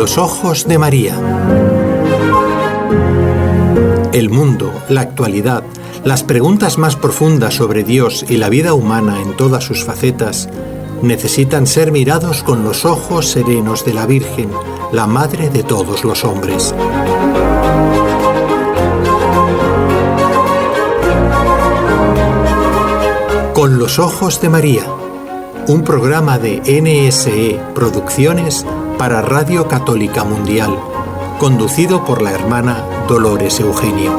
los ojos de María. El mundo, la actualidad, las preguntas más profundas sobre Dios y la vida humana en todas sus facetas necesitan ser mirados con los ojos serenos de la Virgen, la Madre de todos los hombres. Con los ojos de María, un programa de NSE Producciones para Radio Católica Mundial, conducido por la hermana Dolores Eugenio.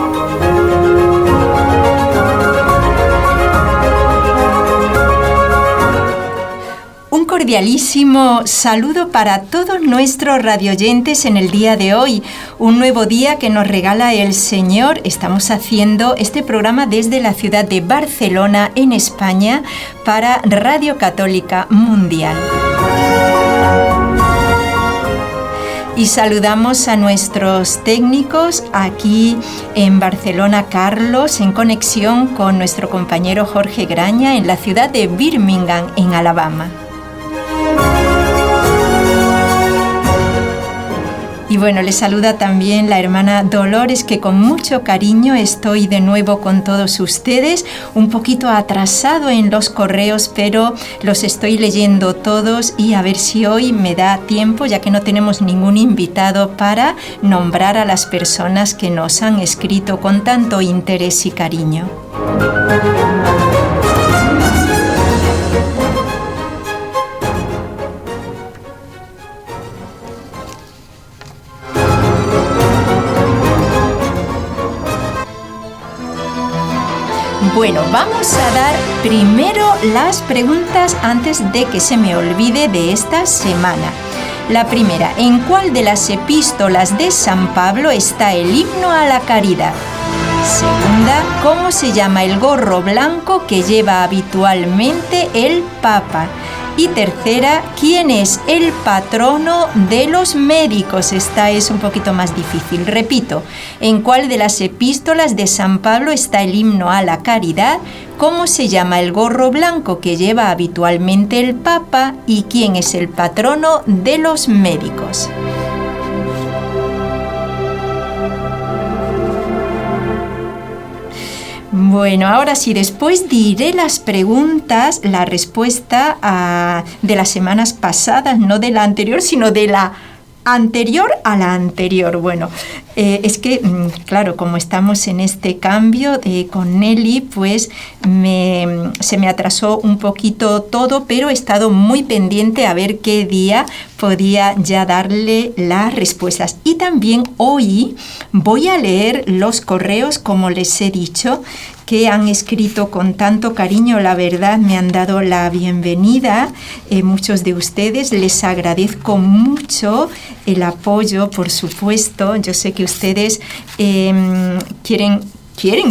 Un cordialísimo saludo para todos nuestros radioyentes en el día de hoy. Un nuevo día que nos regala el Señor. Estamos haciendo este programa desde la ciudad de Barcelona, en España, para Radio Católica Mundial. Y saludamos a nuestros técnicos aquí en Barcelona, Carlos, en conexión con nuestro compañero Jorge Graña en la ciudad de Birmingham, en Alabama. Y bueno, les saluda también la hermana Dolores, que con mucho cariño estoy de nuevo con todos ustedes, un poquito atrasado en los correos, pero los estoy leyendo todos y a ver si hoy me da tiempo, ya que no tenemos ningún invitado, para nombrar a las personas que nos han escrito con tanto interés y cariño. Bueno, vamos a dar primero las preguntas antes de que se me olvide de esta semana. La primera, ¿en cuál de las epístolas de San Pablo está el himno a la caridad? Segunda, ¿cómo se llama el gorro blanco que lleva habitualmente el Papa? Y tercera, ¿quién es el patrono de los médicos? Esta es un poquito más difícil. Repito, ¿en cuál de las epístolas de San Pablo está el himno a la caridad? ¿Cómo se llama el gorro blanco que lleva habitualmente el Papa? ¿Y quién es el patrono de los médicos? Bueno, ahora sí, después diré las preguntas, la respuesta de las semanas pasadas, no de la anterior, sino de la anterior a la anterior. Bueno, es que, claro, como estamos en este cambio con Nelly, pues se me atrasó un poquito todo, pero he estado muy pendiente a ver qué día podía ya darle las respuestas. Y también hoy voy a leer los correos, como les he dicho, que han escrito con tanto cariño. La verdad, me han dado la bienvenida. Muchos de ustedes, les agradezco mucho el apoyo, por supuesto. Yo sé que ustedes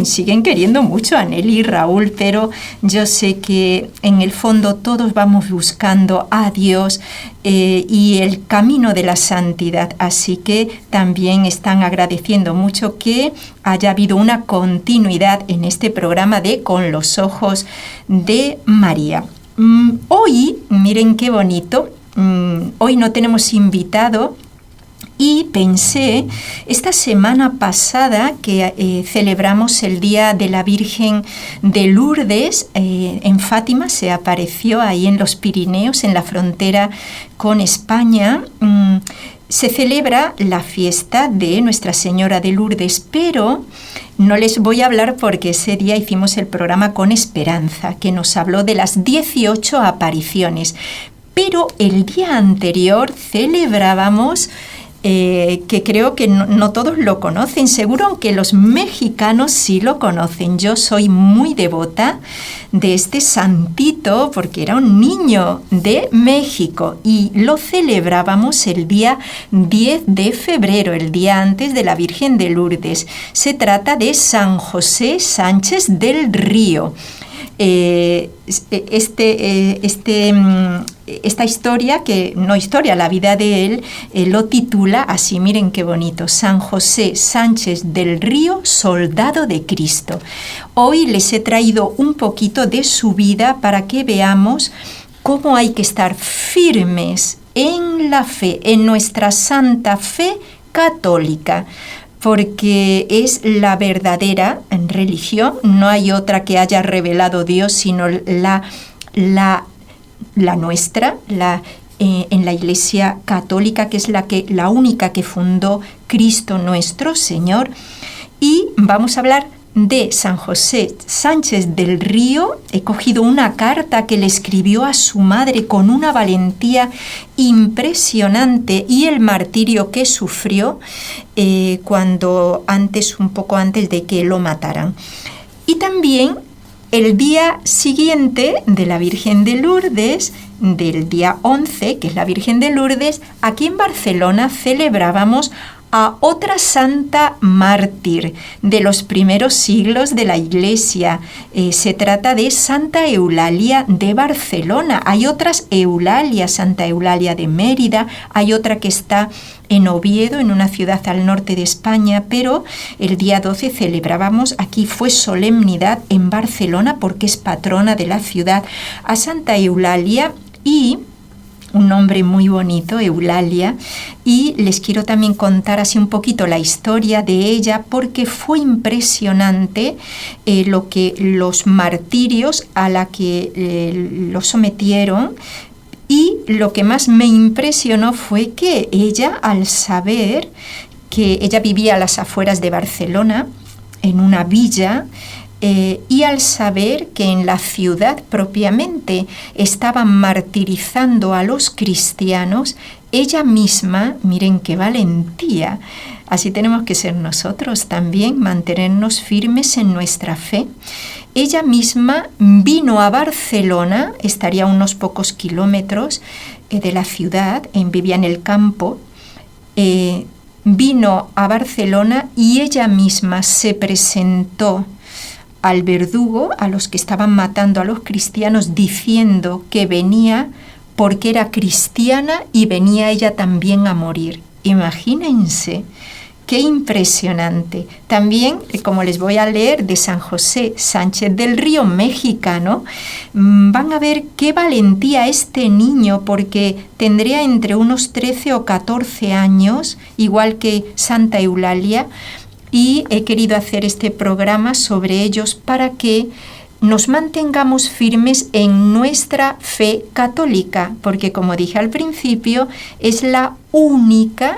siguen queriendo mucho a Nelly y Raúl, pero yo sé que en el fondo todos vamos buscando a Dios y el camino de la santidad. Así que también están agradeciendo mucho que haya habido una continuidad en este programa de Con los ojos de María. Hoy, miren qué bonito, hoy no tenemos invitado. Y pensé, esta semana pasada que celebramos el Día de la Virgen de Lourdes, en Fátima, se apareció ahí en los Pirineos, en la frontera con España. Se celebra la fiesta de Nuestra Señora de Lourdes, pero no les voy a hablar porque ese día hicimos el programa con Esperanza, que nos habló de las 18 apariciones. Pero el día anterior celebrábamos que creo que no todos lo conocen, seguro que los mexicanos sí lo conocen. Yo soy muy devota de este santito porque era un niño de México y lo celebrábamos el día 10 de febrero, el día antes de la Virgen de Lourdes. Se trata de San José Sánchez del Río. Esta historia, la vida de él, lo titula así, miren qué bonito: San José Sánchez del Río, soldado de Cristo. Hoy les he traído un poquito de su vida para que veamos cómo hay que estar firmes en la fe, en nuestra santa fe católica, porque es la verdadera religión. No hay otra que haya revelado Dios sino la nuestra, en la Iglesia Católica, que es la única que fundó Cristo nuestro Señor. Y vamos a hablar de San José Sánchez del Río. He cogido una carta que le escribió a su madre con una valentía impresionante, y el martirio que sufrió un poco antes de que lo mataran. Y también el día siguiente de la Virgen de Lourdes, del día 11, que es la Virgen de Lourdes, aquí en Barcelona celebrábamos a otra santa mártir de los primeros siglos de la Iglesia. Se trata de Santa Eulalia de Barcelona. Hay otras Eulalias, Santa Eulalia de Mérida, hay otra que está en Oviedo, en una ciudad al norte de España, pero el día 12 celebrábamos, aquí fue solemnidad en Barcelona porque es patrona de la ciudad, a Santa Eulalia, y un nombre muy bonito, Eulalia, y les quiero también contar así un poquito la historia de ella, porque fue impresionante los martirios a la que lo sometieron. Y lo que más me impresionó fue que ella, al saber que ella vivía a las afueras de Barcelona, en una villa, y al saber que en la ciudad propiamente estaban martirizando a los cristianos, ella misma, miren qué valentía, así tenemos que ser nosotros también, mantenernos firmes en nuestra fe. Ella misma vino a Barcelona, estaría a unos pocos kilómetros de la ciudad, vivía en el campo, vino a Barcelona y ella misma se presentó al verdugo, a los que estaban matando a los cristianos, diciendo que venía porque era cristiana y venía ella también a morir. Imagínense, qué impresionante. También, como les voy a leer de San José Sánchez del Río, mexicano, van a ver qué valentía este niño, porque tendría entre unos 13 o 14 años, igual que Santa Eulalia, y he querido hacer este programa sobre ellos para que nos mantengamos firmes en nuestra fe católica, porque como dije al principio, es la única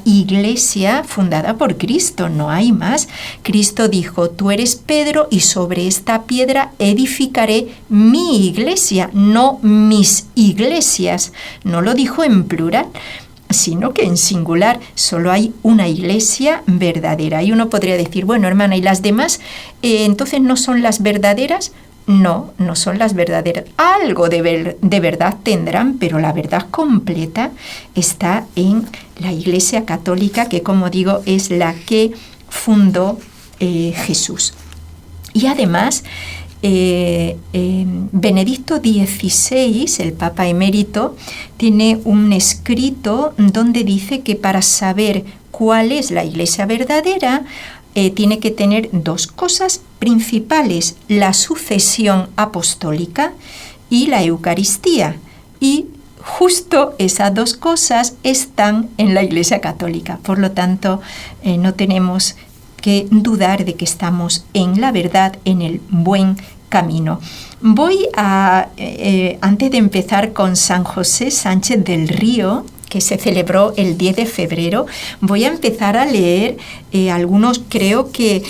iglesia fundada por Cristo, no hay más. Cristo dijo, tú eres Pedro y sobre esta piedra edificaré mi iglesia, no mis iglesias. No lo dijo en plural, sino que en singular. Solo hay una iglesia verdadera. Y uno podría decir, bueno, hermana, ¿y las demás entonces no son las verdaderas? No, no son las verdaderas. Algo de verdad tendrán, pero la verdad completa está en la Iglesia Católica, que, como digo, es la que fundó Jesús. Y además, Benedicto XVI, el Papa emérito, tiene un escrito donde dice que para saber cuál es la Iglesia verdadera, tiene que tener dos cosas principales: la sucesión apostólica y la Eucaristía. Y justo esas dos cosas están en la Iglesia Católica. Por lo tanto, no tenemos que dudar de que estamos en la verdad, en el buen camino. Voy a, antes de empezar con San José Sánchez del Río, que se celebró el 10 de febrero, voy a empezar a leer algunos, creo que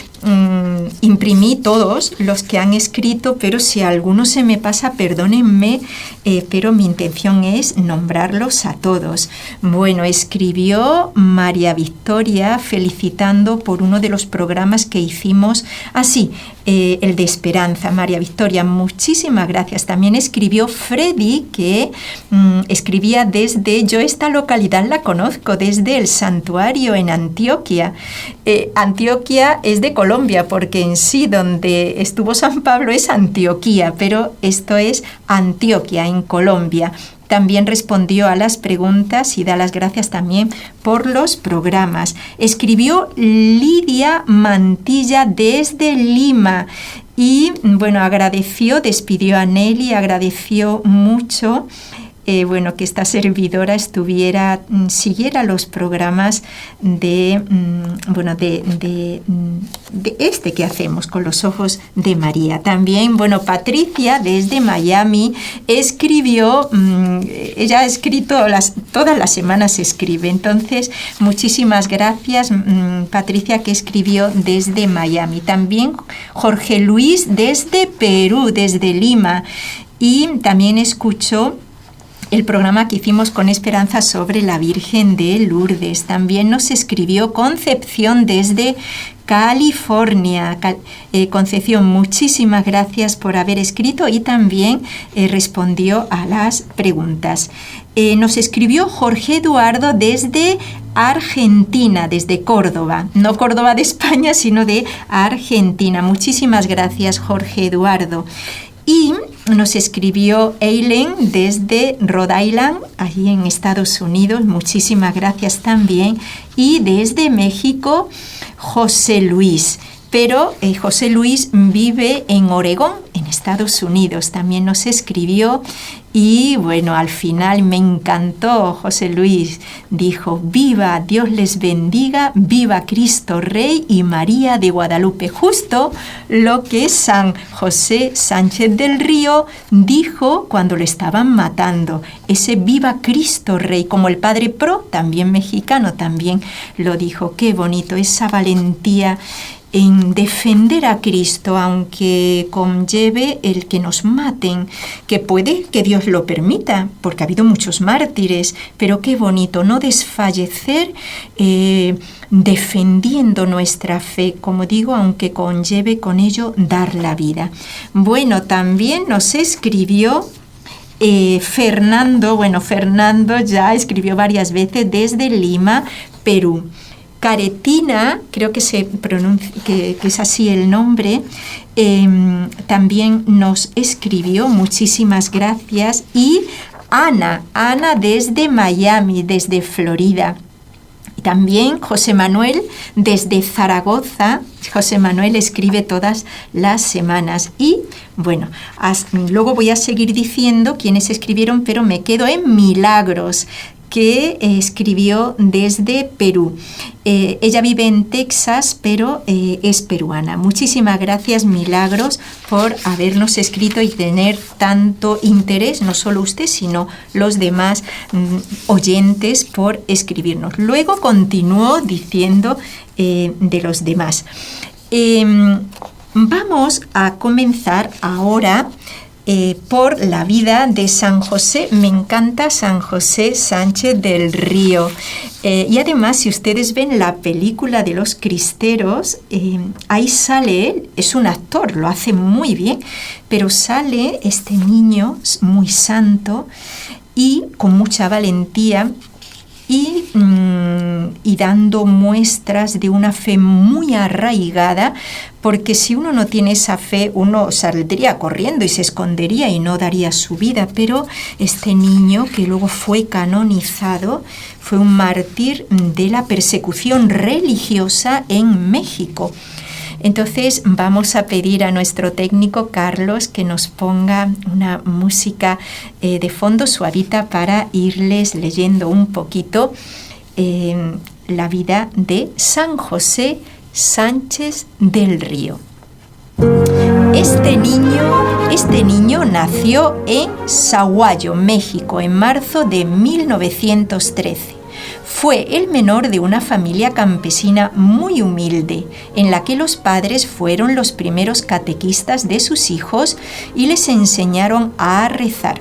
imprimí todos los que han escrito, pero si alguno se me pasa, perdónenme, pero mi intención es nombrarlos a todos. Bueno, escribió María Victoria felicitando por uno de los programas que hicimos, el de Esperanza. María Victoria, muchísimas gracias. También escribió Freddy, que escribía desde, yo esta localidad la conozco, desde el santuario en Antioquia. Antioquia es de Colombia, porque en sí donde estuvo San Pablo es Antioquía, pero esto es Antioquia, en Colombia. También respondió a las preguntas y da las gracias también por los programas. Escribió Lidia Mantilla desde Lima y, bueno, agradeció, despidió a Nelly, agradeció mucho bueno, que esta servidora siguiera los programas de este que hacemos con los ojos de María. También, bueno, Patricia desde Miami escribió, ella ha escrito todas las semanas escribe, entonces muchísimas gracias Patricia, que escribió desde Miami. También Jorge Luis desde Perú, desde Lima, y también escuchó el programa que hicimos con Esperanza sobre la Virgen de Lourdes. También nos escribió Concepción desde California. Concepción, muchísimas gracias por haber escrito y también respondió a las preguntas. Nos escribió Jorge Eduardo desde Argentina, desde Córdoba. No Córdoba de España, sino de Argentina. Muchísimas gracias, Jorge Eduardo. Y nos escribió Eileen desde Rhode Island, allí en Estados Unidos. Muchísimas gracias también. Y desde México, José Luis. Pero José Luis vive en Oregón, en Estados Unidos. También nos escribió y bueno, al final me encantó José Luis. Dijo: viva, Dios les bendiga, viva Cristo Rey y María de Guadalupe. Justo lo que San José Sánchez del Río dijo cuando lo estaban matando. Ese viva Cristo Rey, como el Padre Pro, también mexicano, también lo dijo. Qué bonito, esa valentía en defender a Cristo, aunque conlleve el que nos maten, que puede que Dios lo permita, porque ha habido muchos mártires, pero qué bonito no desfallecer defendiendo nuestra fe, como digo, aunque conlleve con ello dar la vida. Bueno, también nos escribió Fernando. Bueno, Fernando ya escribió varias veces desde Lima, Perú. Caretina, creo que se pronuncia, que es así el nombre, también nos escribió, muchísimas gracias. Y Ana desde Miami, desde Florida. También José Manuel desde Zaragoza. José Manuel escribe todas las semanas. Y bueno, luego voy a seguir diciendo quiénes escribieron, pero me quedo en Milagros, que escribió desde Perú. Ella vive en Texas, pero es peruana. Muchísimas gracias, Milagros, por habernos escrito y tener tanto interés, no solo usted, sino los demás oyentes, por escribirnos. Luego continuó diciendo de los demás. Vamos a comenzar ahora por la vida de San José. Me encanta San José Sánchez del Río. Y además, si ustedes ven la película de Los Cristeros, ahí sale él, es un actor, lo hace muy bien, pero sale este niño muy santo y con mucha valentía, y dando muestras de una fe muy arraigada, porque si uno no tiene esa fe, uno saldría corriendo y se escondería y no daría su vida. Pero este niño, que luego fue canonizado, fue un mártir de la persecución religiosa en México. Entonces vamos a pedir a nuestro técnico Carlos que nos ponga una música de fondo suavita para irles leyendo un poquito la vida de San José Sánchez del Río. Este niño nació en Sahuayo, México, en marzo de 1913. Fue el menor de una familia campesina muy humilde, en la que los padres fueron los primeros catequistas de sus hijos y les enseñaron a rezar.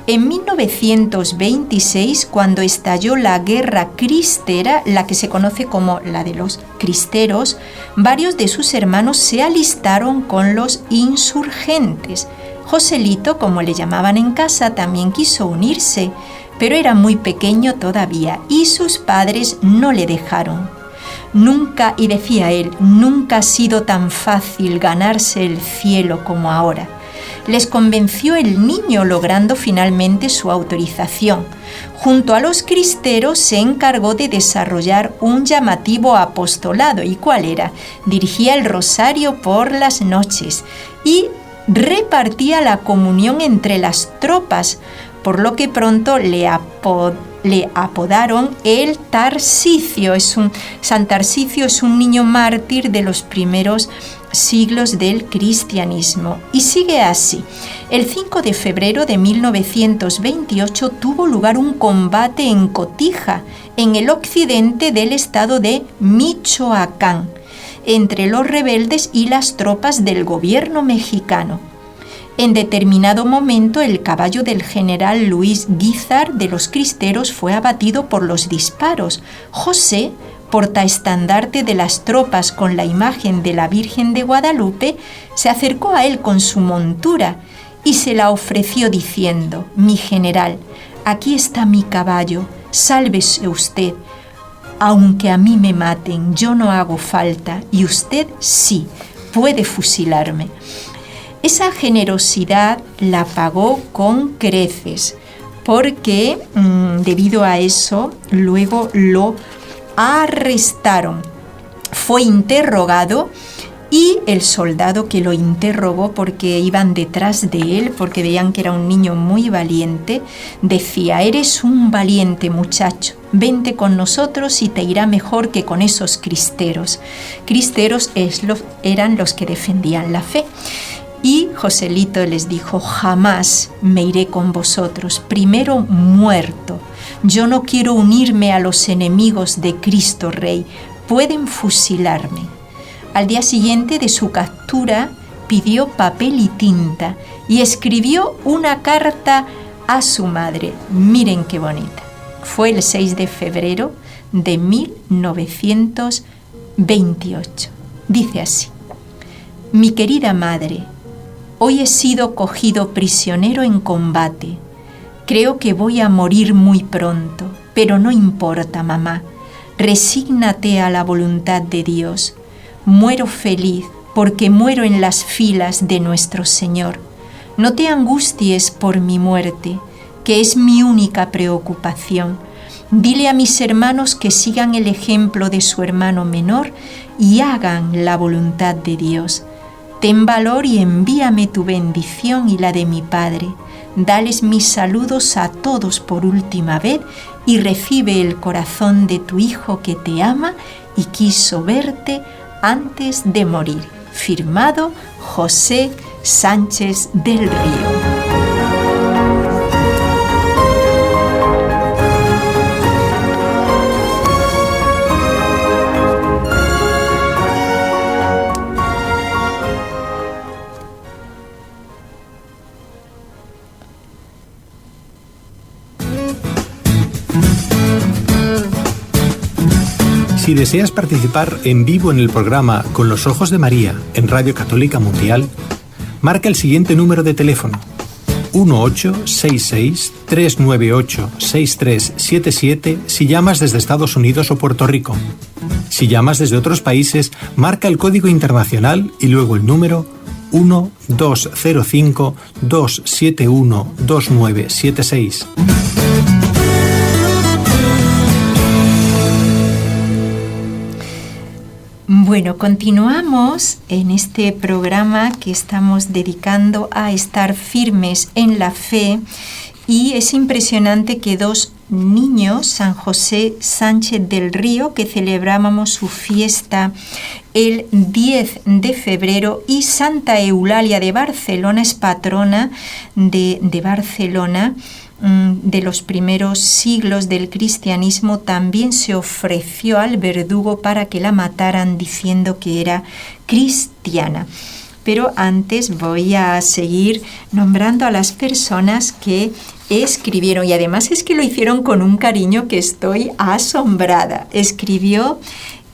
En 1926, cuando estalló la guerra cristera, la que se conoce como la de los cristeros, varios de sus hermanos se alistaron con los insurgentes. Joselito, como le llamaban en casa, también quiso unirse, pero era muy pequeño todavía y sus padres no le dejaron. Nunca, y decía él, nunca ha sido tan fácil ganarse el cielo como ahora. Les convenció el niño, logrando finalmente su autorización. Junto a los cristeros se encargó de desarrollar un llamativo apostolado. ¿Y cuál era? Dirigía el rosario por las noches y repartía la comunión entre las tropas, por lo que pronto le apodaron el Tarsicio. San Tarsicio es un niño mártir de los primeros siglos del cristianismo. Y sigue así. El 5 de febrero de 1928 tuvo lugar un combate en Cotija, en el occidente del estado de Michoacán, entre los rebeldes y las tropas del gobierno mexicano. En determinado momento, el caballo del general Luis Guízar de los cristeros fue abatido por los disparos. José, portaestandarte de las tropas con la imagen de la Virgen de Guadalupe, se acercó a él con su montura y se la ofreció diciendo: «Mi general, aquí está mi caballo, sálvese usted. Aunque a mí me maten, yo no hago falta, y usted sí, puede fusilarme». Esa generosidad la pagó con creces, porque debido a eso luego lo arrestaron. Fue interrogado y el soldado que lo interrogó, porque iban detrás de él, porque veían que era un niño muy valiente, decía: «Eres un valiente muchacho, vente con nosotros y te irá mejor que con esos cristeros». Cristeros eran los que defendían la fe. Y Joselito les dijo: «Jamás me iré con vosotros, primero muerto. Yo no quiero unirme a los enemigos de Cristo Rey, pueden fusilarme». Al día siguiente de su captura pidió papel y tinta y escribió una carta a su madre. Miren qué bonita. Fue el 6 de febrero de 1928. Dice así: «Mi querida madre, hoy he sido cogido prisionero en combate. Creo que voy a morir muy pronto, pero no importa, mamá. Resígnate a la voluntad de Dios. Muero feliz porque muero en las filas de nuestro Señor. No te angusties por mi muerte, que es mi única preocupación. Dile a mis hermanos que sigan el ejemplo de su hermano menor y hagan la voluntad de Dios. Ten valor y envíame tu bendición y la de mi Padre. Dales mis saludos a todos por última vez y recibe el corazón de tu Hijo que te ama y quiso verte antes de morir». Firmado José Sánchez del Río. Si deseas participar en vivo en el programa Con los Ojos de María en Radio Católica Mundial, marca el siguiente número de teléfono: 1866-398-6377 si llamas desde Estados Unidos o Puerto Rico. Si llamas desde otros países, marca el código internacional y luego el número 1205-271-2976. Bueno, continuamos en este programa que estamos dedicando a estar firmes en la fe, y es impresionante que dos niños, San José Sánchez del Río, que celebrábamos su fiesta el 10 de febrero, y Santa Eulalia de Barcelona, es patrona de Barcelona, de los primeros siglos del cristianismo, también se ofreció al verdugo para que la mataran diciendo que era cristiana. Pero antes voy a seguir nombrando a las personas que escribieron, y además es que lo hicieron con un cariño que estoy asombrada. Escribió,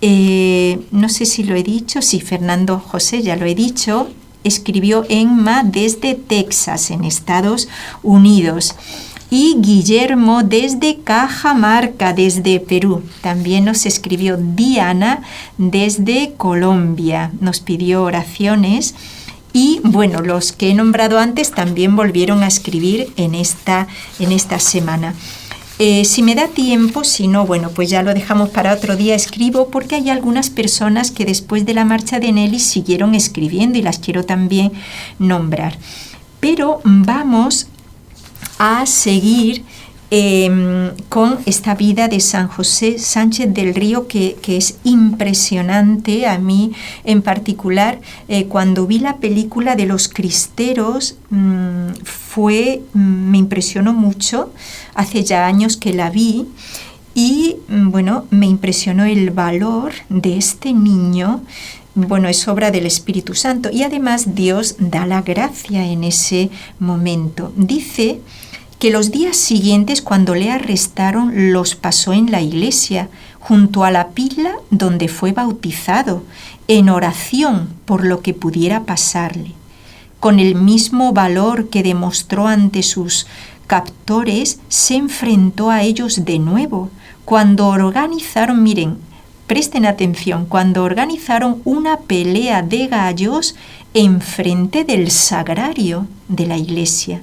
no sé si lo he dicho, sí, Fernando José, ya lo he dicho, escribió Emma desde Texas, en Estados Unidos. Y Guillermo desde Cajamarca, desde Perú. También nos escribió Diana desde Colombia. Nos pidió oraciones. Y bueno, los que he nombrado antes también volvieron a escribir en esta semana. Si me da tiempo, si no, bueno, pues ya lo dejamos para otro día. Escribo porque hay algunas personas que después de la marcha de Nelly siguieron escribiendo y las quiero también nombrar. Pero vamos a seguir con esta vida de San José Sánchez del Río que es impresionante. A mí en particular, cuando vi la película de Los Cristeros, me impresionó mucho. Hace ya años que la vi y bueno, me impresionó el valor de este niño. Bueno, es obra del Espíritu Santo y además Dios da la gracia en ese momento. Dice que los días siguientes, cuando le arrestaron, los pasó en la iglesia, junto a la pila donde fue bautizado, en oración por lo que pudiera pasarle. Con el mismo valor que demostró ante sus captores, se enfrentó a ellos de nuevo, cuando organizaron, miren, presten atención, cuando organizaron una pelea de gallos enfrente del sagrario de la iglesia.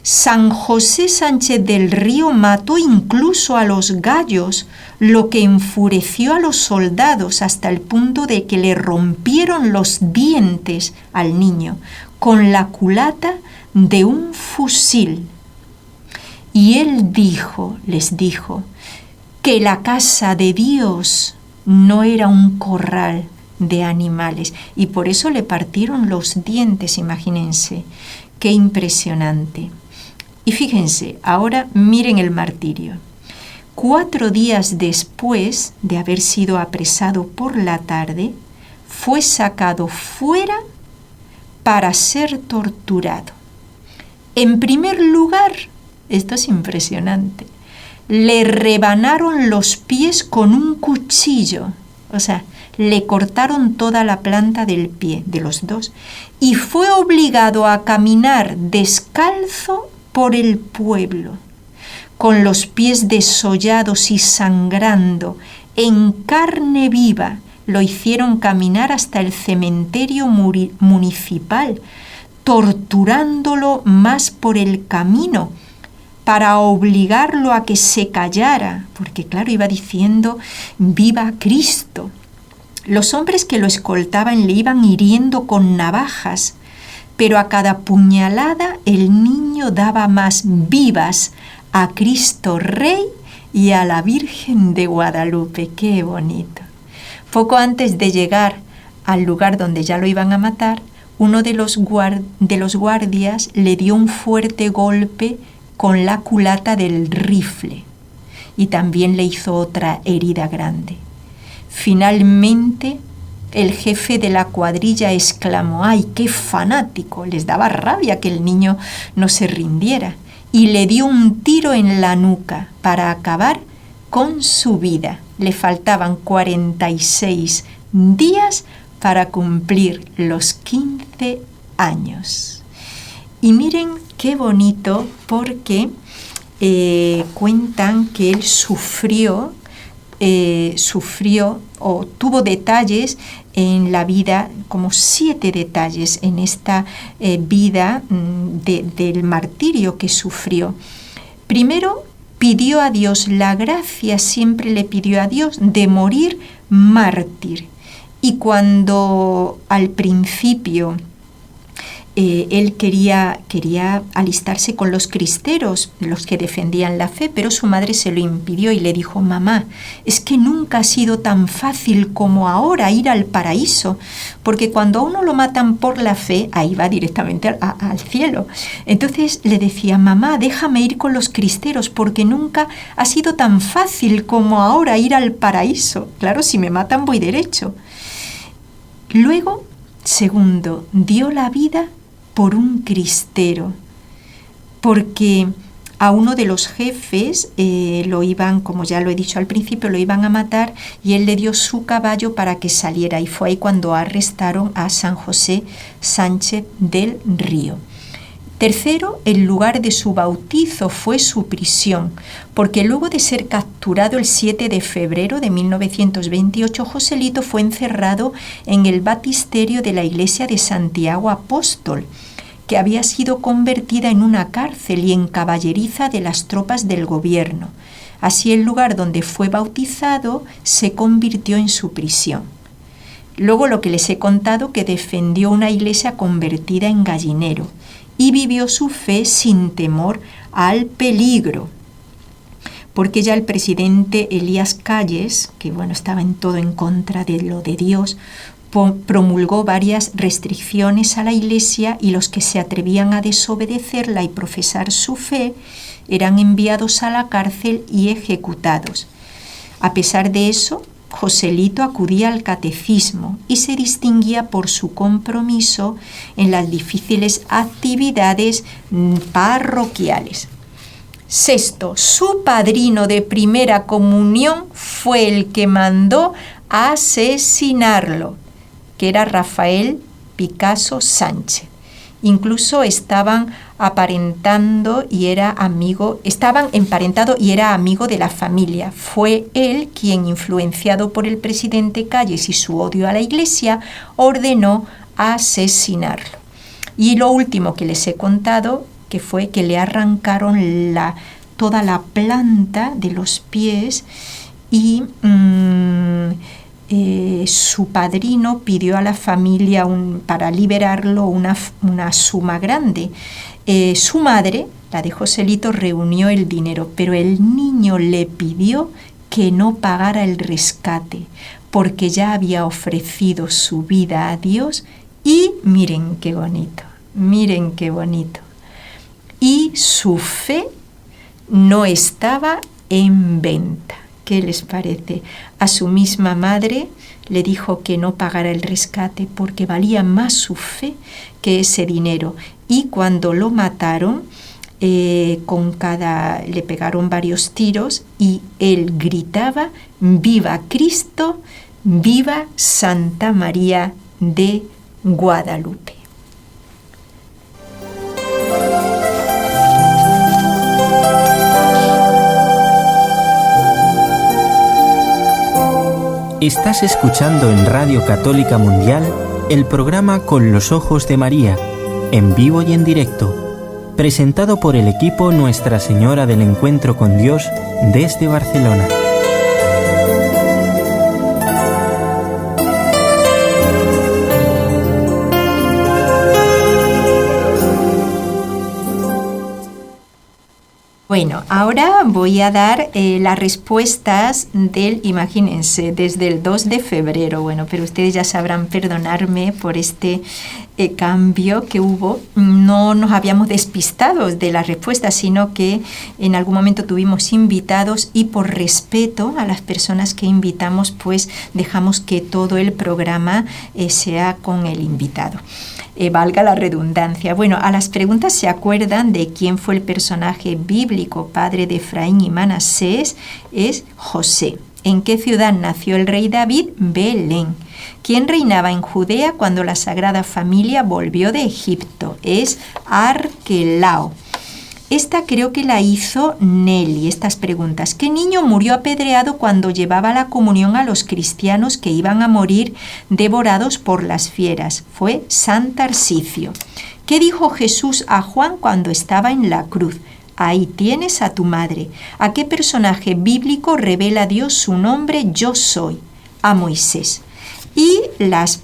San José Sánchez del Río mató incluso a los gallos, lo que enfureció a los soldados hasta el punto de que le rompieron los dientes al niño con la culata de un fusil. Y él les dijo, que la casa de Dios no era un corral de animales y por eso le partieron los dientes, imagínense, qué impresionante. Y fíjense, ahora miren el martirio. 4 días después de haber sido apresado por la tarde, fue sacado fuera para ser torturado. En primer lugar, esto es impresionante, le rebanaron los pies con un cuchillo, o sea, le cortaron toda la planta del pie de los dos y fue obligado a caminar descalzo por el pueblo, con los pies desollados y sangrando, en carne viva, lo hicieron caminar hasta el cementerio municipal, torturándolo más por el camino, para obligarlo a que se callara, porque claro, iba diciendo, ¡viva Cristo! Los hombres que lo escoltaban le iban hiriendo con navajas, pero a cada puñalada el niño daba más vivas a Cristo Rey y a la Virgen de Guadalupe. ¡Qué bonito! Poco antes de llegar al lugar donde ya lo iban a matar, uno de los guardias le dio un fuerte golpe con la culata del rifle y también le hizo otra herida grande. Finalmente, el jefe de la cuadrilla exclamó, ¡ay, qué fanático! Les daba rabia que el niño no se rindiera y le dio un tiro en la nuca para acabar con su vida. Le faltaban 46 días para cumplir los 15 años. Y miren qué bonito porque cuentan que él sufrió o tuvo detalles en la vida, como 7 detalles en esta vida del martirio que sufrió. Primero, pidió a Dios la gracia, siempre le pidió a Dios de morir mártir. Y cuando al principio él quería alistarse con los cristeros, los que defendían la fe, pero su madre se lo impidió y le dijo, mamá, es que nunca ha sido tan fácil como ahora ir al paraíso, porque cuando a uno lo matan por la fe, ahí va directamente al cielo. Entonces le decía, mamá, déjame ir con los cristeros, porque nunca ha sido tan fácil como ahora ir al paraíso. Claro, si me matan voy derecho. Luego, segundo, dio la vida por un cristero, porque a uno de los jefes lo iban, como ya lo he dicho al principio, lo iban a matar y él le dio su caballo para que saliera y fue ahí cuando arrestaron a San José Sánchez del Río. Tercero, el lugar de su bautizo fue su prisión, porque luego de ser capturado el 7 de febrero de 1928, Joselito fue encerrado en el baptisterio de la iglesia de Santiago Apóstol, que había sido convertida en una cárcel y en caballeriza de las tropas del gobierno. Así el lugar donde fue bautizado se convirtió en su prisión. Luego lo que les he contado, que defendió una iglesia convertida en gallinero. y vivió su fe sin temor al peligro. Porque ya el presidente Elías Calles, que estaba en todo en contra de lo de Dios, promulgó varias restricciones a la Iglesia, y los que se atrevían a desobedecerla y profesar su fe eran enviados a la cárcel y ejecutados. A pesar de eso, Joselito acudía al catecismo y se distinguía por su compromiso en las difíciles actividades parroquiales. Sexto, su padrino de primera comunión fue el que mandó asesinarlo, que era Rafael Picasso Sánchez. Incluso estaban emparentado y era amigo de la familia. Fue él quien, influenciado por el presidente Calles y su odio a la Iglesia, ordenó asesinarlo. Y lo último que les he contado, que fue que le arrancaron toda la planta de los pies, y su padrino pidió a la familia para liberarlo una suma grande. Su madre, la de Joselito, reunió el dinero, pero el niño le pidió que no pagara el rescate, porque ya había ofrecido su vida a Dios. Y miren qué bonito, y su fe no estaba en venta. ¿Qué les parece? A su misma madre le dijo que no pagara el rescate porque valía más su fe que ese dinero. Y cuando lo mataron, le pegaron varios tiros y él gritaba: ¡Viva Cristo! ¡Viva Santa María de Guadalupe! Estás escuchando en Radio Católica Mundial el programa Con los Ojos de María, en vivo y en directo, presentado por el equipo Nuestra Señora del Encuentro con Dios desde Barcelona. Bueno, ahora voy a dar las respuestas imagínense, desde el 2 de febrero. Bueno, pero ustedes ya sabrán perdonarme por este cambio que hubo. No nos habíamos despistado de las respuestas, sino que en algún momento tuvimos invitados y por respeto a las personas que invitamos, pues dejamos que todo el programa sea con el invitado. Valga la redundancia. Bueno, a las preguntas: ¿se acuerdan de quién fue el personaje bíblico padre de Efraín y Manasés? Es José. ¿En qué ciudad nació el rey David? Belén. ¿Quién reinaba en Judea cuando la Sagrada Familia volvió de Egipto? Es Arquelao. Esta creo que la hizo Nelly, estas preguntas. ¿Qué niño murió apedreado cuando llevaba la comunión a los cristianos que iban a morir devorados por las fieras? Fue San Tarsicio. ¿Qué dijo Jesús a Juan cuando estaba en la cruz? Ahí tienes a tu madre. ¿A qué personaje bíblico revela Dios su nombre? Yo soy. A Moisés. Y las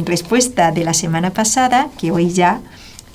respuestas de la semana pasada, que hoy ya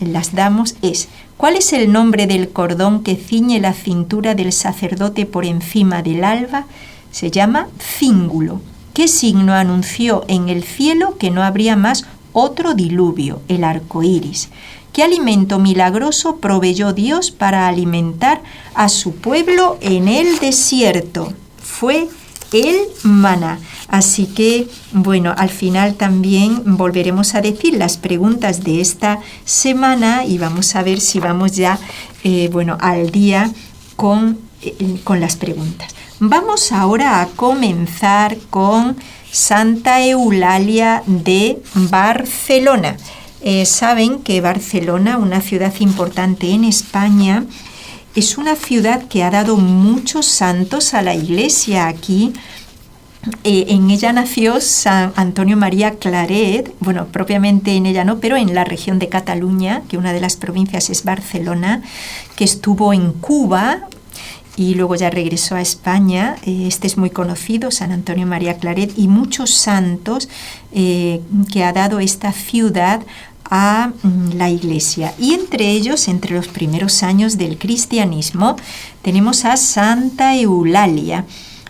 las damos, es: ¿cuál es el nombre del cordón que ciñe la cintura del sacerdote por encima del alba? Se llama cíngulo. ¿Qué signo anunció en el cielo que no habría más otro diluvio? El arco iris. ¿Qué alimento milagroso proveyó Dios para alimentar a su pueblo en el desierto? Fue el maná. Así que, bueno, al final también volveremos a decir las preguntas de esta semana y vamos a ver si vamos ya, al día con las preguntas. Vamos ahora a comenzar con Santa Eulalia de Barcelona. Saben que Barcelona, una ciudad importante en España, es una ciudad que ha dado muchos santos a la Iglesia aquí. En ella nació San Antonio María Claret, bueno, propiamente en ella no, pero en la región de Cataluña, que una de las provincias es Barcelona, que estuvo en Cuba y luego ya regresó a España. Este es muy conocido, San Antonio María Claret, y muchos santos que ha dado esta ciudad a la Iglesia. Y entre ellos, entre los primeros años del cristianismo, tenemos a Santa Eulalia.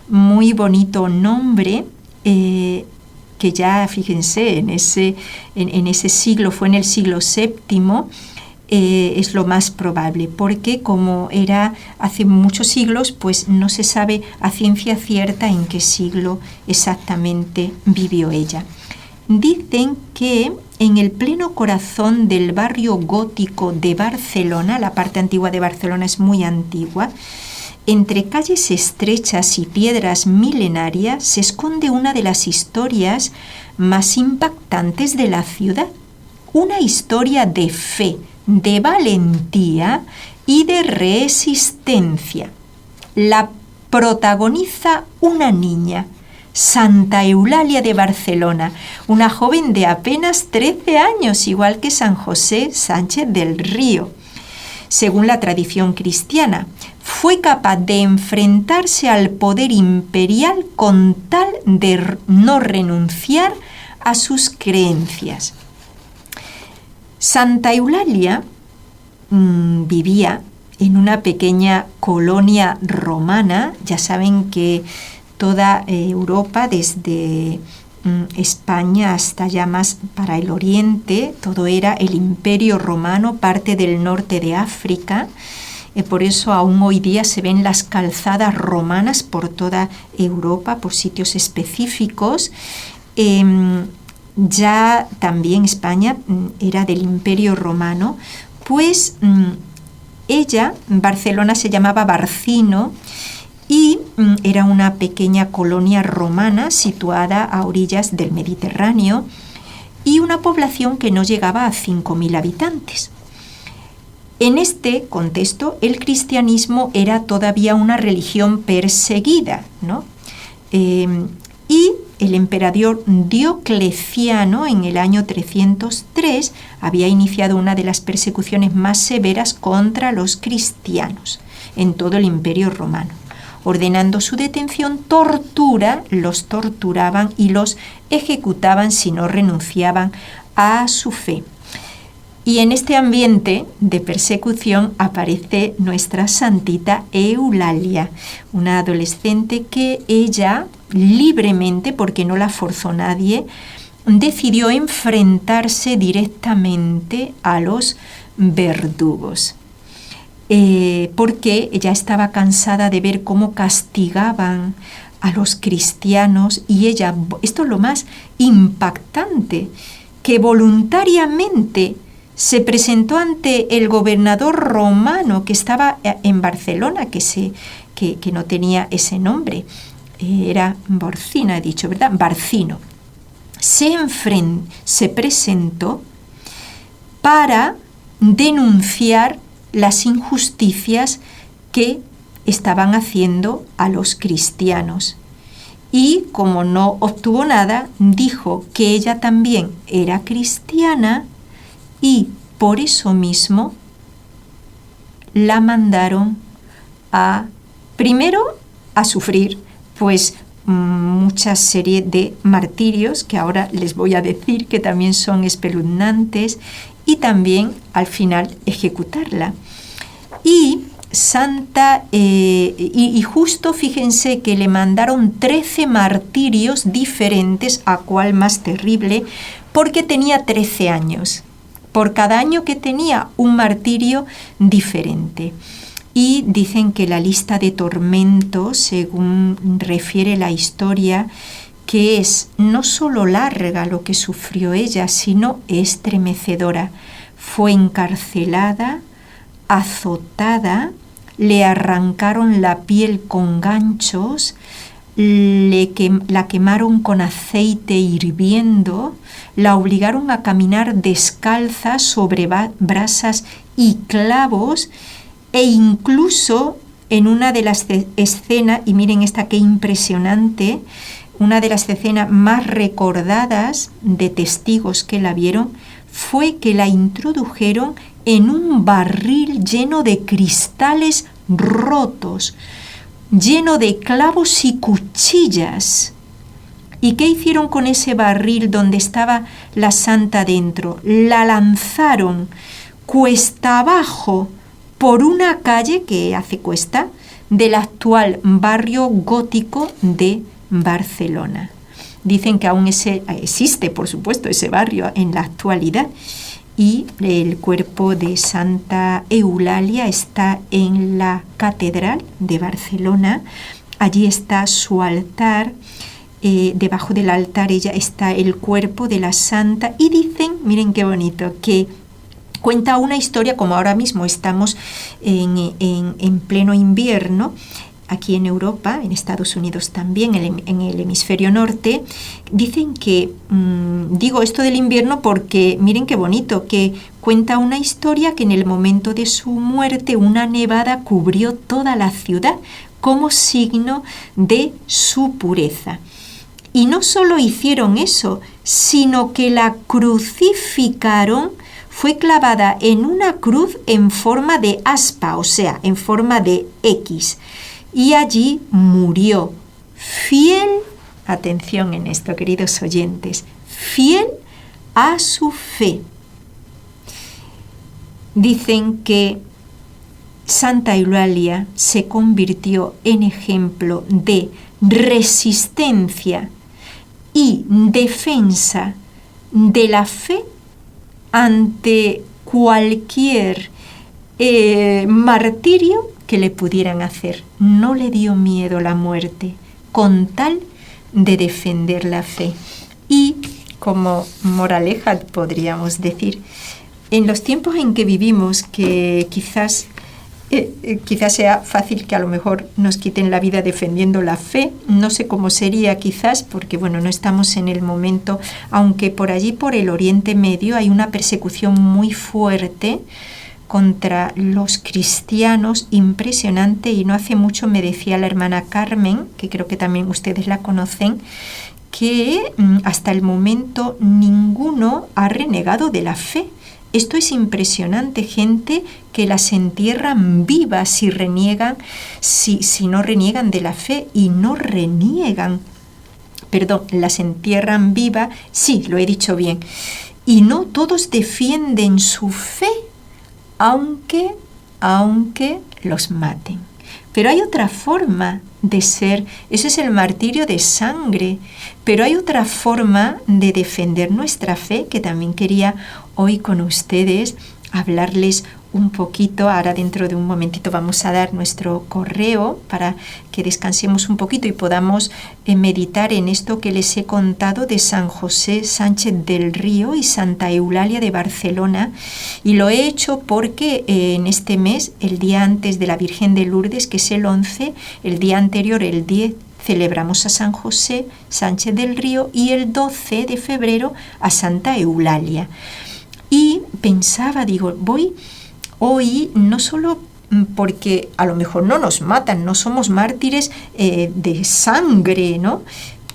Muy bonito nombre, que ya, fíjense, en ese siglo, fue en el siglo VII, es lo más probable, porque como era hace muchos siglos, pues no se sabe a ciencia cierta en qué siglo exactamente vivió ella. Dicen que en el pleno corazón del barrio gótico de Barcelona, la parte antigua de Barcelona es muy antigua, entre calles estrechas y piedras milenarias se esconde una de las historias más impactantes de la ciudad. Una historia de fe, de valentía y de resistencia. La protagoniza una niña, Santa Eulalia de Barcelona, una joven de apenas 13 años, igual que San José Sánchez del Río. Según la tradición cristiana, fue capaz de enfrentarse al poder imperial con tal de no renunciar a sus creencias. Santa Eulalia vivía en una pequeña colonia romana. Ya saben que toda Europa, desde España hasta ya más para el oriente, todo era el Imperio Romano, parte del norte de África. Por eso aún hoy día se ven las calzadas romanas por toda Europa, por sitios específicos. Ya también España era del Imperio Romano, pues ella, Barcelona se llamaba Barcino, y era una pequeña colonia romana situada a orillas del Mediterráneo y una población que no llegaba a 5.000 habitantes. En este contexto, el cristianismo era todavía una religión perseguida, ¿no? Y el emperador Diocleciano, en el año 303, había iniciado una de las persecuciones más severas contra los cristianos en todo el Imperio Romano. Ordenando su detención, los torturaban y los ejecutaban si no renunciaban a su fe. Y en este ambiente de persecución aparece nuestra santita Eulalia, una adolescente que ella libremente, porque no la forzó nadie, decidió enfrentarse directamente a los verdugos. Porque ella estaba cansada de ver cómo castigaban a los cristianos, y ella, esto es lo más impactante, que voluntariamente se presentó ante el gobernador romano que estaba en Barcelona, que no tenía ese nombre, era Borcina, he dicho, ¿verdad? Barcino. Se presentó para denunciar las injusticias que estaban haciendo a los cristianos. Y como no obtuvo nada, dijo que ella también era cristiana y por eso mismo la mandaron primero a sufrir pues mucha serie de martirios que ahora les voy a decir, que también son espeluznantes, y también al final ejecutarla. Y justo fíjense que le mandaron 13 martirios diferentes, a cuál más terrible, porque tenía 13 años. Por cada año que tenía, un martirio diferente. Y dicen que la lista de tormentos, según refiere la historia, que es no solo larga lo que sufrió ella, sino estremecedora. Fue encarcelada, azotada, le arrancaron la piel con ganchos, la quemaron con aceite hirviendo, la obligaron a caminar descalza sobre brasas y clavos, e incluso en una de las escenas, y miren esta qué impresionante, una de las escenas más recordadas de testigos que la vieron fue que la introdujeron en un barril lleno de cristales rotos, lleno de clavos y cuchillas. ¿Y qué hicieron con ese barril donde estaba la santa dentro? La lanzaron cuesta abajo por una calle que hace cuesta del actual barrio gótico de Barcelona. Dicen que aún existe, por supuesto, ese barrio en la actualidad. Y el cuerpo de Santa Eulalia está en la Catedral de Barcelona. Allí está su altar. Debajo del altar está el cuerpo de la santa. Y dicen, miren qué bonito, que cuenta una historia, como ahora mismo estamos en pleno invierno, aquí en Europa, en Estados Unidos también, en el hemisferio norte. Dicen que, digo esto del invierno porque miren qué bonito, que cuenta una historia que en el momento de su muerte una nevada cubrió toda la ciudad como signo de su pureza. Y no solo hicieron eso, sino que la crucificaron. Fue clavada en una cruz en forma de aspa, o sea, en forma de X. Y allí murió, fiel, atención en esto, queridos oyentes, fiel a su fe. Dicen que Santa Eulalia se convirtió en ejemplo de resistencia y defensa de la fe ante cualquier martirio que le pudieran hacer. No le dio miedo la muerte, con tal de defender la fe. Y como moraleja podríamos decir, en los tiempos en que vivimos, que quizás sea fácil que a lo mejor nos quiten la vida defendiendo la fe, no sé cómo sería quizás, porque bueno, no estamos en el momento, aunque por allí, por el Oriente Medio, hay una persecución muy fuerte contra los cristianos, impresionante. Y no hace mucho me decía la hermana Carmen, que creo que también ustedes la conocen, que hasta el momento ninguno ha renegado de la fe. Esto es impresionante, gente que las entierran vivas si reniegan, si no reniegan de la fe, y no reniegan. Perdón, las entierran vivas, sí, lo he dicho bien. Y no todos defienden su fe, aunque los maten. Pero hay otra forma de ser, eso es el martirio de sangre, pero hay otra forma de defender nuestra fe que también quería hoy con ustedes hablarles un poquito. Ahora dentro de un momentito vamos a dar nuestro correo para que descansemos un poquito y podamos meditar en esto que les he contado de San José Sánchez del Río y Santa Eulalia de Barcelona. Y lo he hecho porque en este mes, el día antes de la Virgen de Lourdes, que es el 11, el día anterior, el 10, celebramos a San José Sánchez del Río, y el 12 de febrero a Santa Eulalia. Y pensaba, digo, voy hoy no solo porque a lo mejor no nos matan, no somos mártires de sangre, ¿no?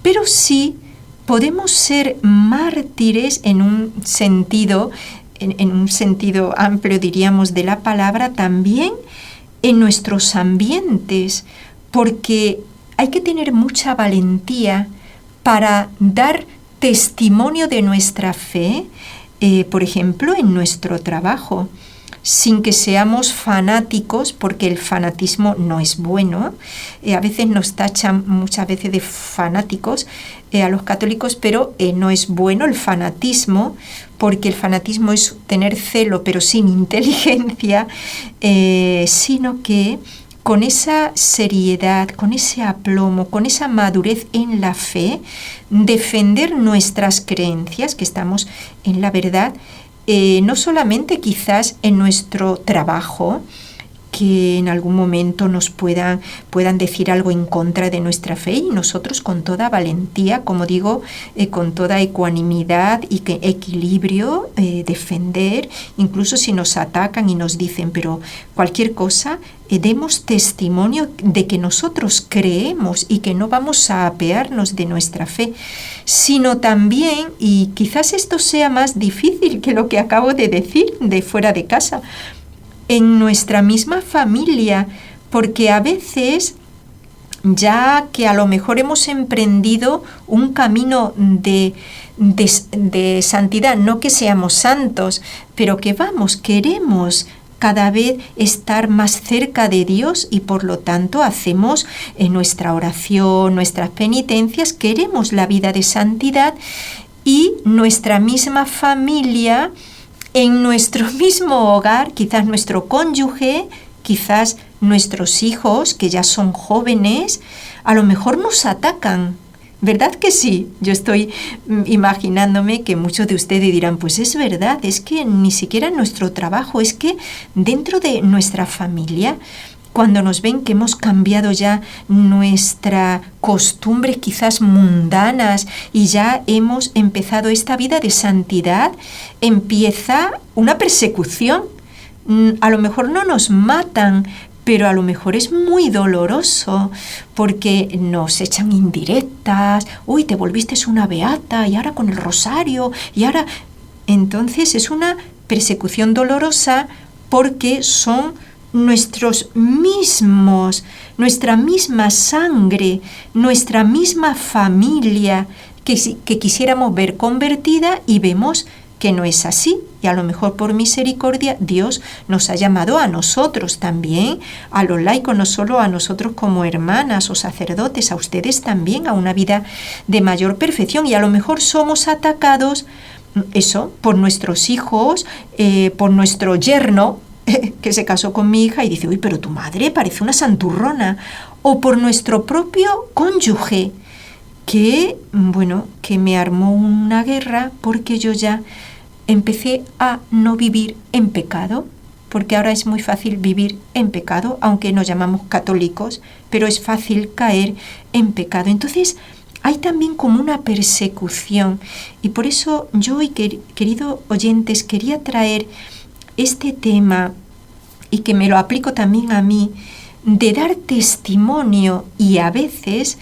Pero sí podemos ser mártires en un sentido amplio, diríamos, de la palabra, también en nuestros ambientes, porque hay que tener mucha valentía para dar testimonio de nuestra fe, por ejemplo, en nuestro trabajo, sin que seamos fanáticos, porque el fanatismo no es bueno. A veces nos tachan muchas veces de fanáticos a los católicos, pero no es bueno el fanatismo, porque el fanatismo es tener celo pero sin inteligencia, sino que con esa seriedad, con ese aplomo, con esa madurez en la fe, defender nuestras creencias, que estamos en la verdad, no solamente quizás en nuestro trabajo, que en algún momento nos puedan decir algo en contra de nuestra fe, y nosotros con toda valentía, como digo, con toda ecuanimidad y equilibrio, defender, incluso si nos atacan y nos dicen, pero cualquier cosa, demos testimonio de que nosotros creemos y que no vamos a apearnos de nuestra fe, sino también, y quizás esto sea más difícil que lo que acabo de decir de fuera de casa, en nuestra misma familia, porque a veces ya que a lo mejor hemos emprendido un camino de santidad, no que seamos santos, pero que queremos cada vez estar más cerca de Dios y por lo tanto hacemos nuestra oración, nuestras penitencias, queremos la vida de santidad y nuestra misma familia, en nuestro mismo hogar, quizás nuestro cónyuge, quizás nuestros hijos que ya son jóvenes, a lo mejor nos atacan. ¿Verdad que sí? Yo estoy imaginándome que muchos de ustedes dirán, pues es verdad, es que ni siquiera en nuestro trabajo, es que dentro de nuestra familia, cuando nos ven que hemos cambiado ya nuestras costumbres quizás mundanas y ya hemos empezado esta vida de santidad, empieza una persecución. A lo mejor no nos matan, pero a lo mejor es muy doloroso porque nos echan indirectas. Uy, te volviste una beata y ahora con el rosario y ahora... Entonces es una persecución dolorosa porque son nuestros mismos, nuestra misma sangre, nuestra misma familia que quisiéramos ver convertida y vemos que no es así. Y a lo mejor por misericordia Dios nos ha llamado a nosotros también, a los laicos, no solo a nosotros como hermanas o sacerdotes, a ustedes también, a una vida de mayor perfección. Y a lo mejor somos atacados, eso, por nuestros hijos, por nuestro yerno, que se casó con mi hija y dice, uy, pero tu madre parece una santurrona. O por nuestro propio cónyuge, que me armó una guerra porque yo ya empecé a no vivir en pecado, porque ahora es muy fácil vivir en pecado, aunque nos llamamos católicos, pero es fácil caer en pecado. Entonces, hay también como una persecución. Y por eso yo hoy, queridos oyentes, quería traer este tema, y que me lo aplico también a mí, de dar testimonio y a veces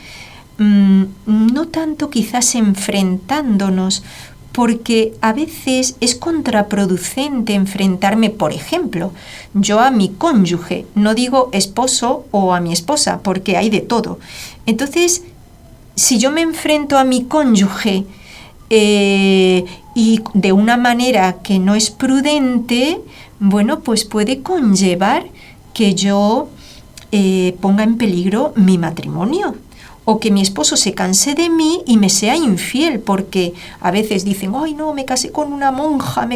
no tanto quizás enfrentándonos, porque a veces es contraproducente enfrentarme, por ejemplo, yo a mi cónyuge, no digo esposo o a mi esposa, porque hay de todo. Entonces, si yo me enfrento a mi cónyuge y de una manera que no es prudente, pues puede conllevar que yo ponga en peligro mi matrimonio. O que mi esposo se canse de mí y me sea infiel, porque a veces dicen, ¡ay no, me casé con una monja,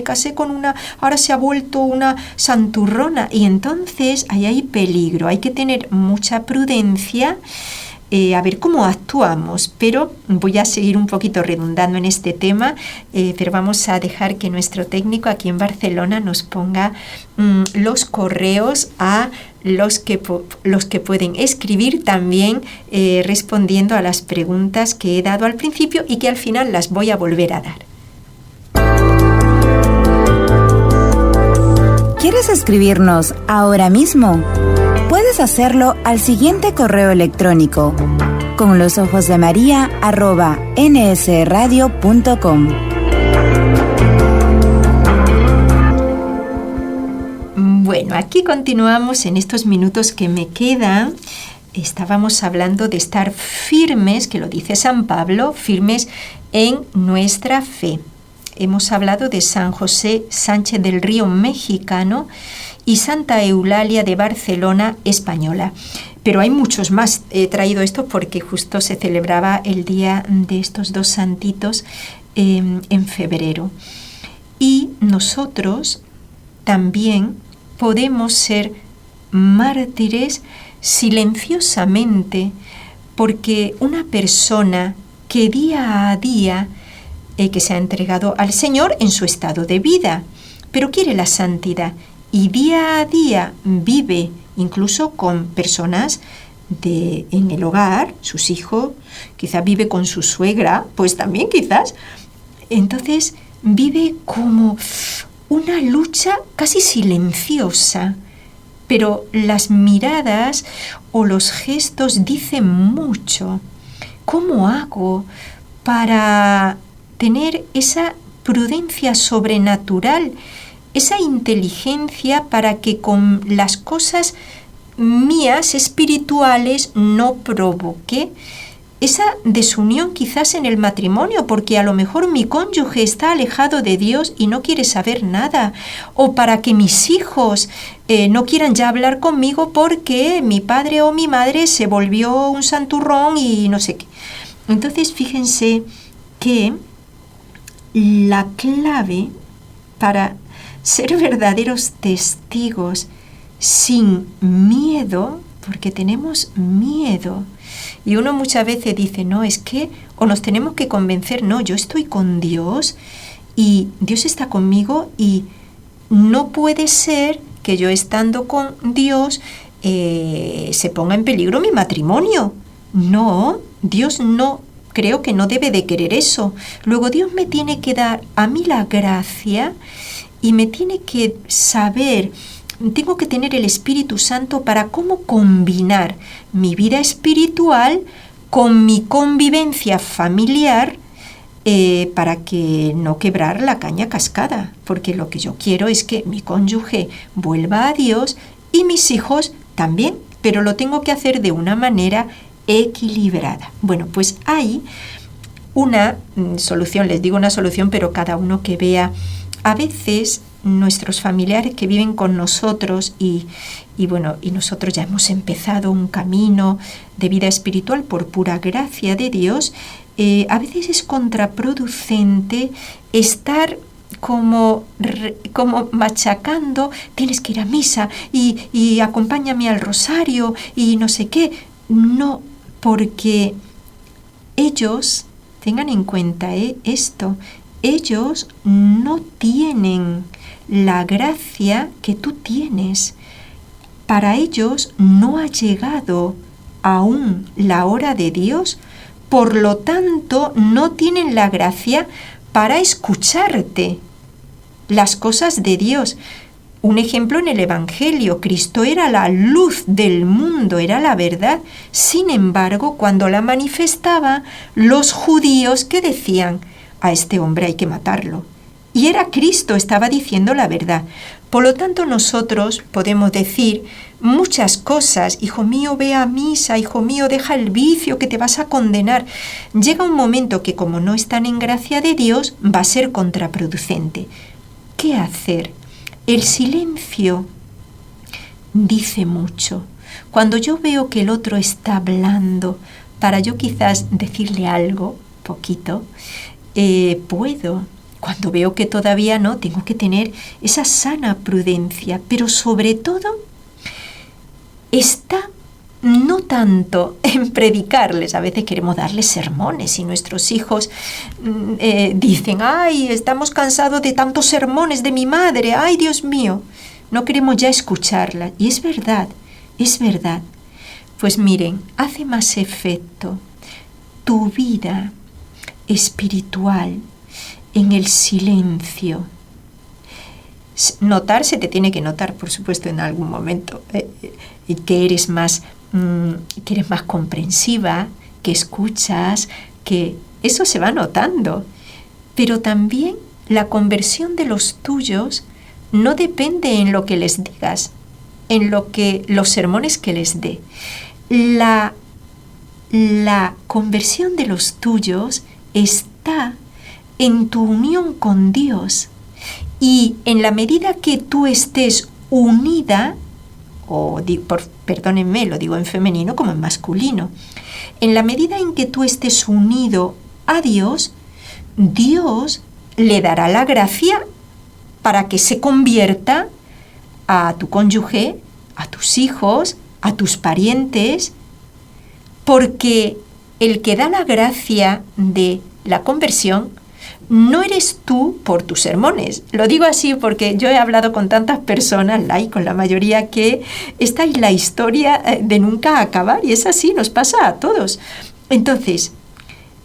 ahora se ha vuelto una santurrona! Y entonces ahí hay peligro, hay que tener mucha prudencia, a ver cómo actuamos. Pero voy a seguir un poquito redundando en este tema, pero vamos a dejar que nuestro técnico aquí en Barcelona nos ponga los correos a los que pueden escribir también, respondiendo a las preguntas que he dado al principio y que al final las voy a volver a dar. ¿Quieres escribirnos ahora mismo? Puedes hacerlo al siguiente correo electrónico: conlosojosdemaria@nsradio.com. Bueno, aquí continuamos en estos minutos que me quedan. Estábamos hablando de estar firmes, que lo dice San Pablo, firmes en nuestra fe. Hemos hablado de San José Sánchez del Río, mexicano, y Santa Eulalia de Barcelona, española. Pero hay muchos más. He traído esto porque justo se celebraba el día de estos dos santitos en febrero. Y nosotros también podemos ser mártires silenciosamente, porque una persona que día a día que se ha entregado al Señor en su estado de vida, pero quiere la santidad y día a día vive incluso con personas en el hogar, sus hijos, quizás vive con su suegra, pues también quizás. Entonces vive como una lucha casi silenciosa, pero las miradas o los gestos dicen mucho. ¿Cómo hago para tener esa prudencia sobrenatural, esa inteligencia para que con las cosas mías espirituales no provoque esa desunión quizás en el matrimonio, porque a lo mejor mi cónyuge está alejado de Dios y no quiere saber nada, o para que mis hijos no quieran ya hablar conmigo porque mi padre o mi madre se volvió un santurrón y no sé qué. Entonces fíjense que la clave para ser verdaderos testigos sin miedo, porque tenemos miedo, y uno muchas veces dice, no, es que, o nos tenemos que convencer, no, yo estoy con Dios y Dios está conmigo y no puede ser que yo estando con Dios se ponga en peligro mi matrimonio. No, Dios no, creo que no debe de querer eso. Luego Dios me tiene que dar a mí la gracia y me tiene que saber, tengo que tener el Espíritu Santo para cómo combinar mi vida espiritual con mi convivencia familiar para que no quebrar la caña cascada, porque lo que yo quiero es que mi cónyuge vuelva a Dios y mis hijos también, pero lo tengo que hacer de una manera equilibrada. Bueno, pues hay una solución, les digo una solución, pero cada uno que vea. A veces nuestros familiares que viven con nosotros y nosotros ya hemos empezado un camino de vida espiritual por pura gracia de Dios, a veces es contraproducente estar como machacando, tienes que ir a misa y acompáñame al rosario y no sé qué. No, porque ellos, tengan en cuenta esto, ellos no tienen la gracia que tú tienes. Para ellos no ha llegado aún la hora de Dios, por lo tanto no tienen la gracia para escucharte las cosas de Dios. Un ejemplo en el Evangelio, Cristo era la luz del mundo, era la verdad. Sin embargo, cuando la manifestaba, los judíos que decían, a este hombre hay que matarlo. Y era Cristo, estaba diciendo la verdad. Por lo tanto, nosotros podemos decir muchas cosas. Hijo mío, ve a misa. Hijo mío, deja el vicio, que te vas a condenar. Llega un momento que, como no están en gracia de Dios, va a ser contraproducente. ¿Qué hacer? El silencio dice mucho. Cuando yo veo que el otro está hablando, para yo quizás decirle algo, poquito, puedo. Cuando veo que todavía no, tengo que tener esa sana prudencia, pero sobre todo está no tanto en predicarles. A veces queremos darles sermones y nuestros hijos dicen, ay, estamos cansados de tantos sermones de mi madre, ay, Dios mío, no queremos ya escucharla. Y es verdad, es verdad. Pues miren, hace más efecto tu vida espiritual en el silencio. Notar, se te tiene que notar, por supuesto, en algún momento, que eres más comprensiva, que escuchas, que eso se va notando. Pero también la conversión de los tuyos no depende en lo que les digas, en los sermones que les dé. La conversión de los tuyos está en tu unión con Dios, y en la medida que tú estés unida, perdónenme, lo digo en femenino como en masculino, en la medida en que tú estés unido a Dios, Dios le dará la gracia para que se convierta a tu cónyuge, a tus hijos, a tus parientes, porque el que da la gracia de la conversión no eres tú por tus sermones. Lo digo así porque yo he hablado con tantas personas, laicos, la mayoría, que esta es la historia de nunca acabar, y es así, nos pasa a todos. Entonces,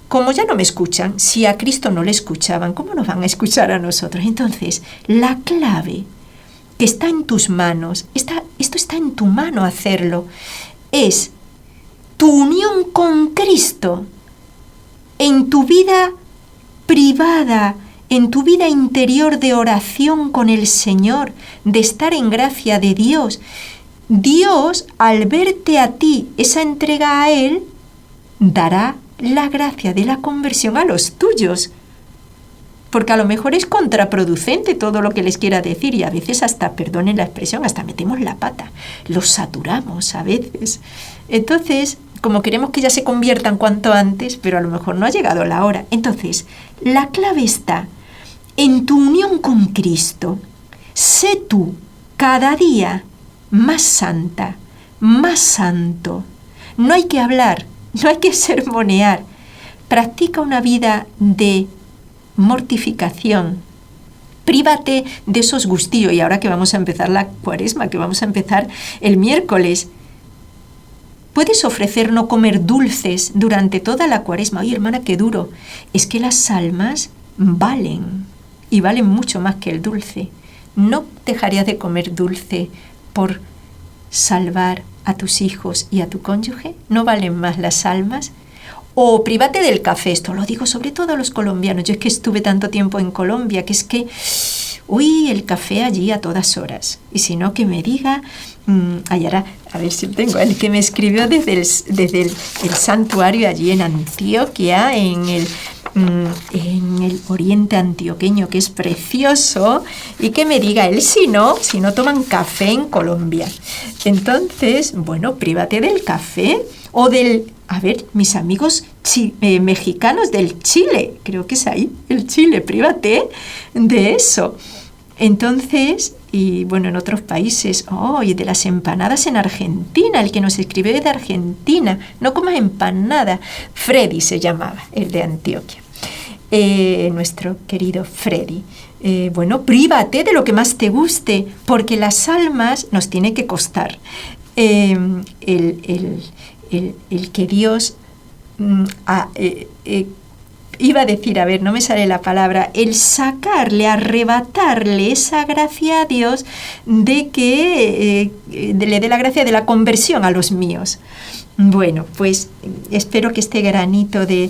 como ya no me escuchan, si a Cristo no le escuchaban, ¿cómo nos van a escuchar a nosotros? Entonces, la clave que está en tus manos, esto está en tu mano hacerlo, es tu unión con Cristo en tu vida privada, en tu vida interior de oración con el Señor, de estar en gracia de Dios, Dios, al verte a ti esa entrega a Él, dará la gracia de la conversión a los tuyos. Porque a lo mejor es contraproducente todo lo que les quiera decir y a veces hasta, perdonen la expresión, hasta metemos la pata, los saturamos a veces. Entonces, como queremos que ya se conviertan cuanto antes, pero a lo mejor no ha llegado la hora. Entonces, la clave está en tu unión con Cristo. Sé tú cada día más santa, más santo. No hay que hablar, no hay que sermonear. Practica una vida de mortificación. Prívate de esos gustillos. Y ahora que vamos a empezar la Cuaresma, que vamos a empezar el miércoles, puedes ofrecer no comer dulces durante toda la Cuaresma. Oye, hermana, qué duro. Es que las almas valen, y valen mucho más que el dulce. ¿No dejarías de comer dulce por salvar a tus hijos y a tu cónyuge? ¿No valen más las almas? O prívate del café. Esto lo digo sobre todo a los colombianos. Yo es que estuve tanto tiempo en Colombia que es que, el café allí a todas horas. Y si no, que me diga, ahora, a ver si tengo, el que me escribió desde el santuario allí en Antioquia, en el oriente antioqueño, que es precioso, y que me diga él si no toman café en Colombia. Entonces, bueno, prívate del café o mis amigos mexicanos del Chile, creo que es ahí, el Chile, prívate de eso. Entonces, y bueno, en otros países, y de las empanadas en Argentina, el que nos escribió de Argentina, no comas empanada, Freddy se llamaba, el de Antioquia, nuestro querido Freddy. Prívate de lo que más te guste, porque las almas nos tiene que costar. El que Dios iba a decir, no me sale la palabra, el sacarle, arrebatarle esa gracia a Dios de que le dé la gracia de la conversión a los míos. Bueno, pues espero que este granito de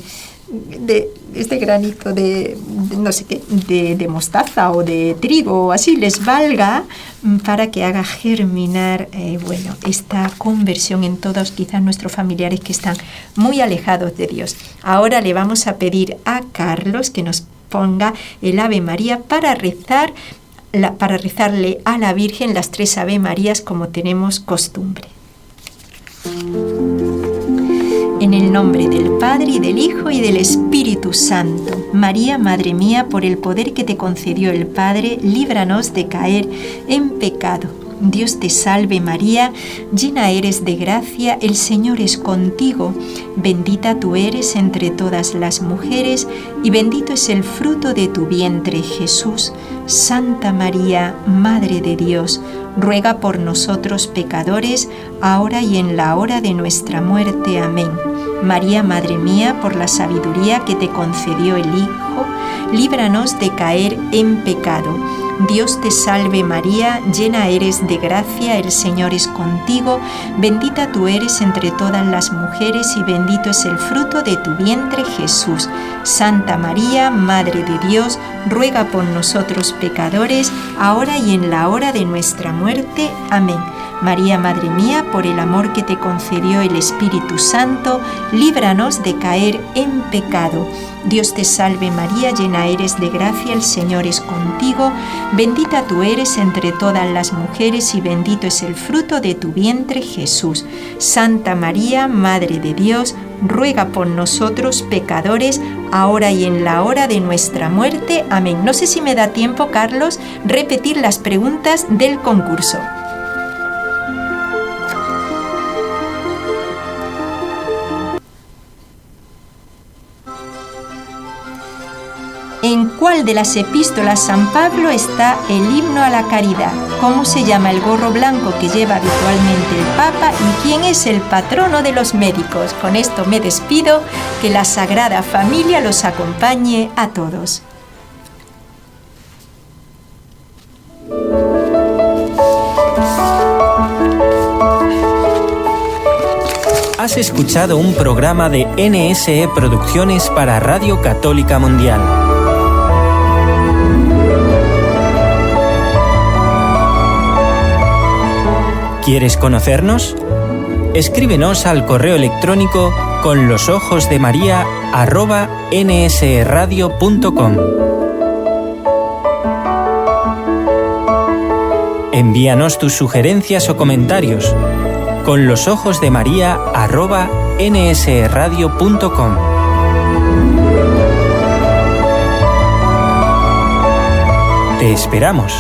no sé qué, de mostaza o de trigo o así les valga para que haga germinar esta conversión en todos quizás nuestros familiares que están muy alejados de Dios. Ahora le vamos a pedir a Carlos que nos ponga el Ave María para rezarle a la Virgen las 3 Ave Marías como tenemos costumbre. En el nombre del Padre, y del Hijo, y del Espíritu Santo. María, Madre mía, por el poder que te concedió el Padre, líbranos de caer en pecado. Dios te salve María, llena eres de gracia, el Señor es contigo. Bendita tú eres entre todas las mujeres, y bendito es el fruto de tu vientre, Jesús. Santa María, Madre de Dios, ruega por nosotros pecadores, ahora y en la hora de nuestra muerte. Amén. María, Madre mía, por la sabiduría que te concedió el Hijo, líbranos de caer en pecado. Dios te salve María, llena eres de gracia, el Señor es contigo, bendita tú eres entre todas las mujeres y bendito es el fruto de tu vientre, Jesús. Santa María, Madre de Dios, ruega por nosotros pecadores, ahora y en la hora de nuestra muerte. Amén. María, Madre mía, por el amor que te concedió el Espíritu Santo, líbranos de caer en pecado. Dios te salve María, llena eres de gracia, el Señor es contigo, bendita tú eres entre todas las mujeres y bendito es el fruto de tu vientre, Jesús. Santa María, Madre de Dios, ruega por nosotros pecadores, ahora y en la hora de nuestra muerte. Amén. No sé si me da tiempo, Carlos, repetir las preguntas del concurso. ¿En cuál de las epístolas San Pablo está el himno a la caridad? ¿Cómo se llama el gorro blanco que lleva habitualmente el Papa? ¿Y quién es el patrono de los médicos? Con esto me despido, que la Sagrada Familia los acompañe a todos. Has escuchado un programa de NSE Producciones para Radio Católica Mundial. ¿Quieres conocernos? Escríbenos al correo electrónico conlosojosdemaria@nsradio.com. Envíanos tus sugerencias o comentarios conlosojosdemaria@nsradio.com. Te esperamos.